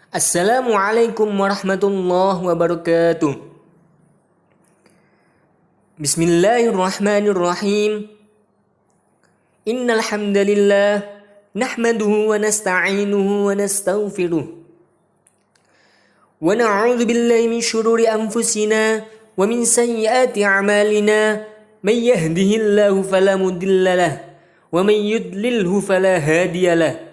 Assalamualaikum warahmatullahi wabarakatuh. Bismillahirrahmanirrahim. Innal hamdalillah nahmaduhu wa nasta'inuhu wa nastaghfiruh. Wa na'udzu billahi min shururi anfusina wa min sayyiati a'malina. May yahdihillahu fala mudilla lahu wa may yudlilhu fala hadiya lahu.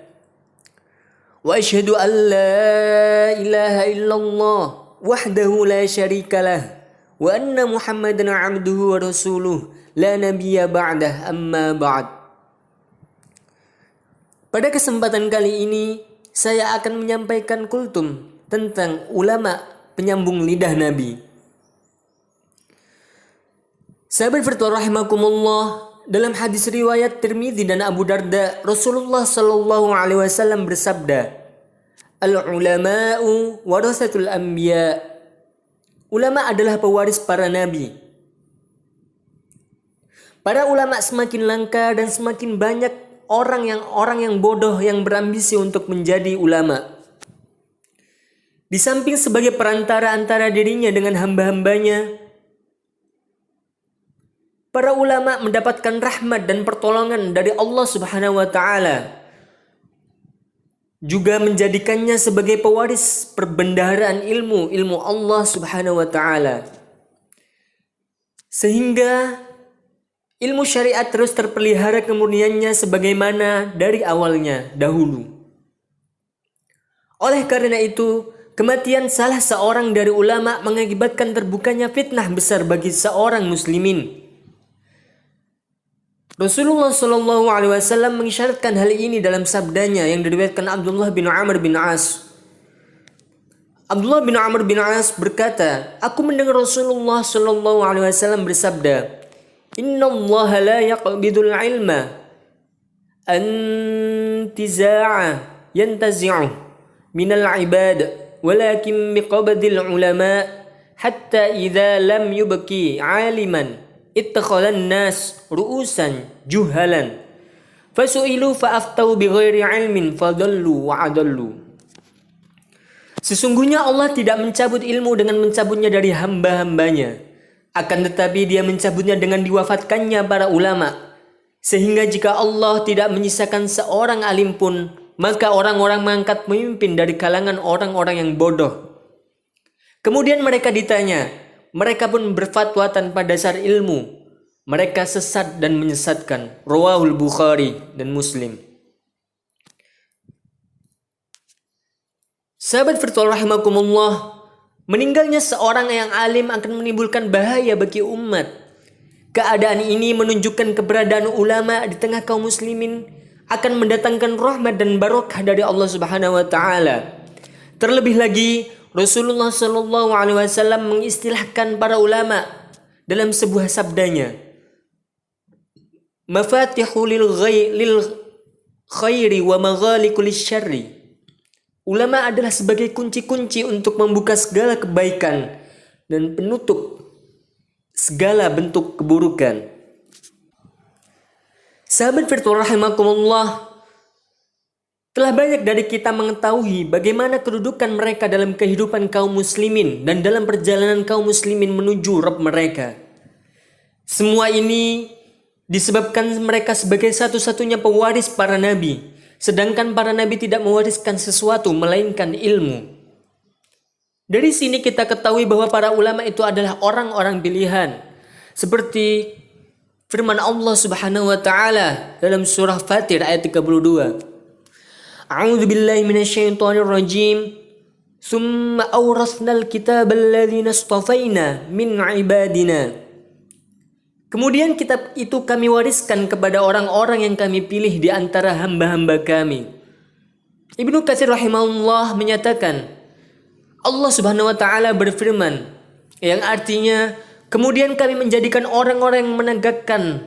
Wa asyhadu an la ilaha illallah wahdahu la syarika lah wa anna Muhammadan abduhu wa rasuluh la nabiyya ba'dah amma ba'd. Pada kesempatan kali ini saya akan menyampaikan kultum tentang ulama penyambung lidah Nabi. Sahabat virtual rahimakumullah, dalam hadis riwayat Tirmidzi dan Abu Darda, Rasulullah sallallahu alaihi wasallam bersabda, "Al-ulama'u warasatul anbiya." Ulama adalah pewaris para nabi. Para ulama semakin langka dan semakin banyak orang yang bodoh yang berambisi untuk menjadi ulama. Di samping sebagai perantara antara dirinya dengan hamba-hambanya, para ulama mendapatkan rahmat dan pertolongan dari Allah Subhanahu wa taala. Juga menjadikannya sebagai pewaris perbendaharaan ilmu Allah Subhanahu wa taala. Sehingga ilmu syariat terus terpelihara kemurniannya sebagaimana dari awalnya dahulu. Oleh karena itu, kematian salah seorang dari ulama mengakibatkan terbukanya fitnah besar bagi seorang muslimin. Rasulullah Shallallahu Alaihi Wasallam mengisyaratkan hal ini dalam sabdanya yang diriwayatkan Abdullah bin Amr bin As. Abdullah bin Amr bin As berkata, aku mendengar Rasulullah Shallallahu Alaihi Wasallam bersabda, Inna Allah la yaqbidul ilma antiza'a yantazi'u minal ibad walakin miqabadil ulama hatta idha lam yubki aliman ittakhadhan nas ru'usan juhalan fasu'ilu fa'aftau bighairi ilmin fadallu wa adallu. Sesungguhnya Allah tidak mencabut ilmu dengan mencabutnya dari hamba-hambanya, akan tetapi dia mencabutnya dengan diwafatkannya para ulama, sehingga jika Allah tidak menyisakan seorang alim pun, maka orang-orang mengangkat pemimpin dari kalangan orang-orang yang bodoh. Kemudian mereka ditanya, mereka pun berfatwa tanpa dasar ilmu. Mereka sesat dan menyesatkan. Rawahul Bukhari dan Muslim. Sahabat virtual rahimakumullah, meninggalnya seorang yang alim akan menimbulkan bahaya bagi umat. Keadaan ini menunjukkan keberadaan ulama di tengah kaum muslimin akan mendatangkan rahmat dan barokah dari Allah Subhanahu wa taala. Terlebih lagi, Rasulullah Shallallahu Alaihi Wasallam mengistilahkan para ulama dalam sebuah sabdanya, mafatihul lil khairi wa maghaliqul syarri. Ulama adalah sebagai kunci-kunci untuk membuka segala kebaikan dan penutup segala bentuk keburukan. Sahabat virtual rahimakumullah, telah banyak dari kita mengetahui bagaimana kedudukan mereka dalam kehidupan kaum muslimin dan dalam perjalanan kaum muslimin menuju Rabb mereka. Semua ini disebabkan mereka sebagai satu-satunya pewaris para nabi, sedangkan para nabi tidak mewariskan sesuatu melainkan ilmu. Dari sini kita ketahui bahwa para ulama itu adalah orang-orang pilihan, seperti firman Allah Subhanahu wa taala dalam surah Fatir ayat 32. A'udzu billahi minasyaitonir rajim. Tsumma awrasnal kitabal ladzina istafaina min ibadina. Kemudian kitab itu kami wariskan kepada orang-orang yang kami pilih di antara hamba-hamba kami. Ibnu Katsir rahimahullah menyatakan, Allah Subhanahu wa taala berfirman yang artinya, kemudian kami menjadikan orang-orang yang menegakkan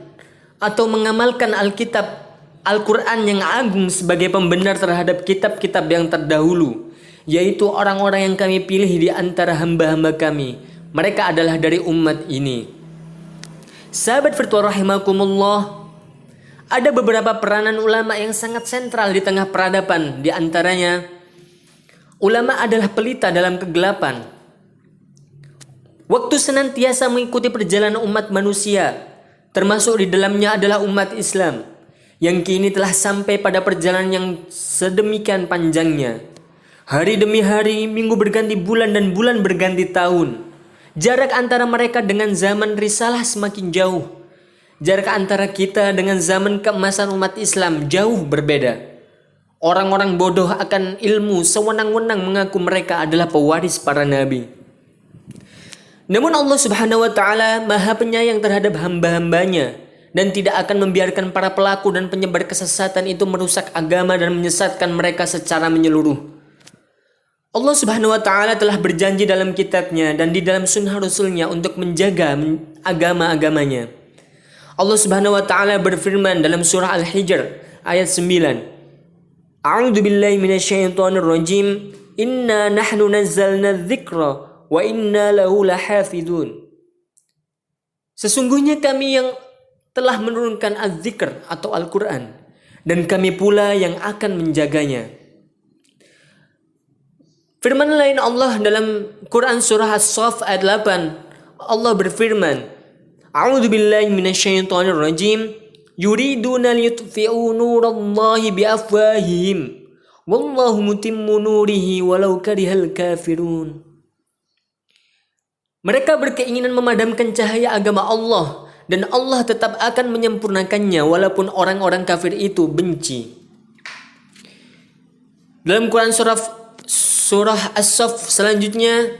atau mengamalkan Alkitab Al-Quran yang agung sebagai pembenar terhadap kitab-kitab yang terdahulu, yaitu orang-orang yang kami pilih di antara hamba-hamba kami. Mereka adalah dari umat ini. Sahabat virtual rahimakumullah, ada beberapa peranan ulama yang sangat sentral di tengah peradaban. Di antaranya, Ulama adalah pelita dalam kegelapan. Waktu senantiasa mengikuti perjalanan umat manusia, termasuk di dalamnya adalah umat Islam, yang kini telah sampai pada perjalanan yang sedemikian panjangnya. Hari demi hari, minggu berganti bulan dan bulan berganti tahun. Jarak antara mereka dengan zaman risalah semakin jauh. Jarak antara kita dengan zaman keemasan umat Islam jauh berbeda. Orang-orang bodoh akan ilmu sewenang-wenang mengaku mereka adalah pewaris para nabi. Namun Allah Subhanahu wa taala Maha Penyayang terhadap hamba-hambanya dan tidak akan membiarkan para pelaku dan penyebar kesesatan itu merusak agama dan menyesatkan mereka secara menyeluruh. Allah Subhanahu wa taala telah berjanji dalam kitabnya dan di dalam sunnah Rasulnya untuk menjaga agama-agamanya. Allah Subhanahu wa taala berfirman dalam surah Al-Hijr ayat 9. A'udzu billahi minasyaitonir rajim. Inna nahnu nazzalna dzikra wa inna lahu lahafizun. Sesungguhnya kami yang telah menurunkan az-zikr atau Al-Qur'an dan kami pula yang akan menjaganya. Firman lain Allah dalam Quran surah As-Saff ayat 8. Allah berfirman, A'udzu billahi minasyaitonir rajim. Yuriduna liyutfi'u nurallahi biafwahihim wallahu mutimmu nurihi walau karihal kafirun. Mereka berkeinginan memadamkan cahaya agama Allah dan Allah tetap akan menyempurnakannya walaupun orang-orang kafir itu benci. Dalam Quran surah As-Saff selanjutnya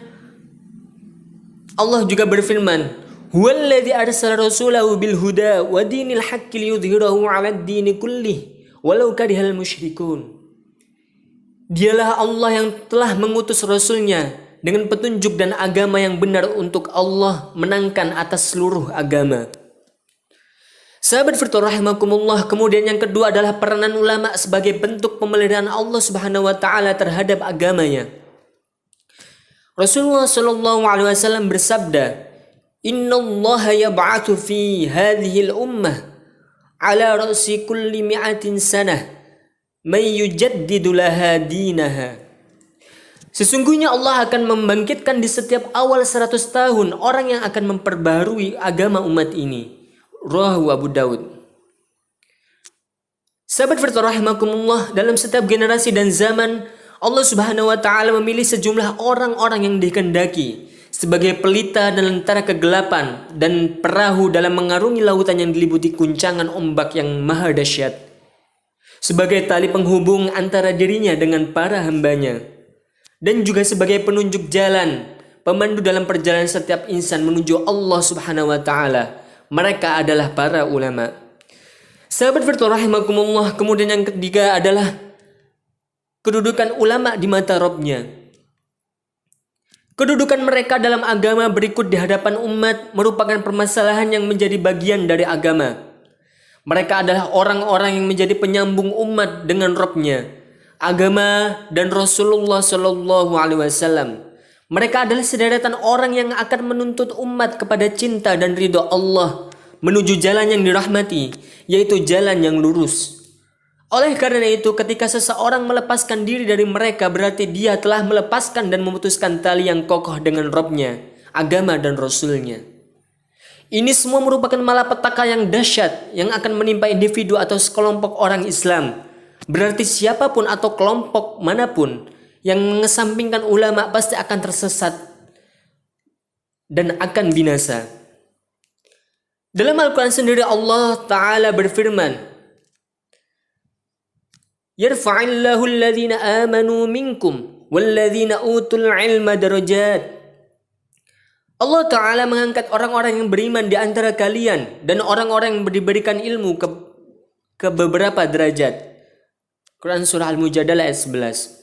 Allah juga berfirman, Huwallazi arsala rasulahu bil huda wa dinil haqqi liyudhhirahu 'alad dini kullih walau karihal musyrikun. Dialah Allah yang telah mengutus rasulnya dengan petunjuk dan agama yang benar untuk Allah menangkan atas seluruh agama. Sahabat firman rahimakumullah, kemudian yang kedua adalah peranan ulama sebagai bentuk pemeliharaan Allah Subhanahu wa taala terhadap agamanya. Rasulullah sallallahu alaihi wasallam bersabda, Inna Allah yab'athu fi hadhihi al-ummah ala ra'si kulli mi'atin sanah man yujaddidu laha dinaha. Sesungguhnya Allah akan membangkitkan di setiap awal 100 tahun orang yang akan memperbarui agama umat ini. Rawahu Abu Daud. Sahabat firman rahimakumullah, dalam setiap generasi dan zaman Allah Subhanahu wa taala memilih sejumlah orang-orang yang dikehendaki sebagai pelita dan lentera kegelapan dan perahu dalam mengarungi lautan yang diliputi guncangan ombak yang maha dahsyat, sebagai tali penghubung antara dirinya dengan para hambanya, dan juga sebagai penunjuk jalan, pemandu dalam perjalanan setiap insan menuju Allah Subhanahu wa taala. Mereka adalah para ulama. Sahabat firman rahimakumullah, kemudian yang ketiga adalah kedudukan ulama di mata Rabbnya. Kedudukan mereka dalam agama berikut di hadapan umat merupakan permasalahan yang menjadi bagian dari agama. Mereka adalah orang-orang yang menjadi penyambung umat dengan Rabb-nya, agama dan Rasulullah Shallallahu Alaihi Wasallam. Mereka adalah sederetan orang yang akan menuntut umat kepada cinta dan ridho Allah menuju jalan yang dirahmati, yaitu jalan yang lurus. Oleh karena itu, ketika seseorang melepaskan diri dari mereka, berarti dia telah melepaskan dan memutuskan tali yang kokoh dengan Rabb-nya, agama dan Rasul-Nya. Ini semua merupakan malapetaka yang dahsyat yang akan menimpa individu atau sekelompok orang Islam. Berarti siapapun atau kelompok manapun yang mengesampingkan ulama pasti akan tersesat dan akan binasa. Dalam Al-Quran sendiri Allah Ta'ala berfirman, Yarfa'illahu alladhina amanu minkum walladhina utul ilma darajat. Allah Ta'ala mengangkat orang-orang yang beriman di antara kalian dan orang-orang yang diberikan ilmu ke beberapa derajat. Quran Surah Al-Mujadalah ayat 11.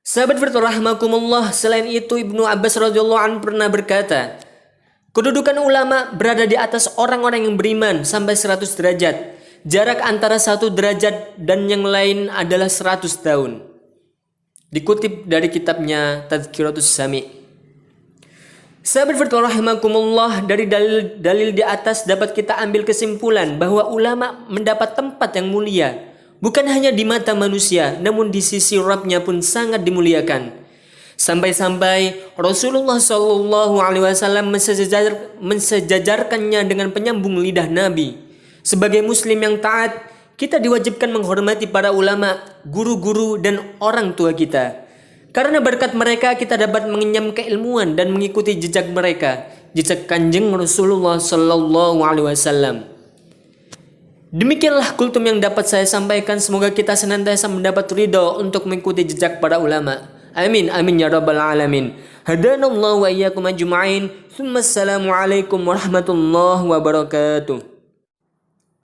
Sahabat firman rahimakumullah, selain itu Ibnu Abbas radhiyallahu anhu pernah berkata, kedudukan ulama berada di atas orang-orang yang beriman sampai 100 derajat. Jarak antara satu derajat dan yang lain adalah 100 tahun. Dikutip dari kitabnya Tadhkiratus Sami'. Sahabat firman rahimakumullah, dari dalil di atas dapat kita ambil kesimpulan bahwa ulama mendapat tempat yang mulia, Bukan hanya di mata manusia, namun di sisi Rabb-Nya pun sangat dimuliakan. Sampai-sampai Rasulullah Shallallahu Alaihi Wasallam mensejajarkannya dengan penyambung lidah Nabi. Sebagai Muslim yang taat, kita diwajibkan menghormati para ulama, guru-guru, dan orang tua kita. Karena berkat mereka kita dapat mengenyam keilmuan dan mengikuti jejak mereka, jejak Kanjeng Rasulullah Sallallahu Alaihi Wasallam. Demikianlah kultum yang dapat saya sampaikan. Semoga kita senantiasa mendapat ridho untuk mengikuti jejak para ulama. Amin amin ya rabbal alamin. Hadanallahu wa iyyakum ajma'in. Assalamualaikum warahmatullahi wabarakatuh.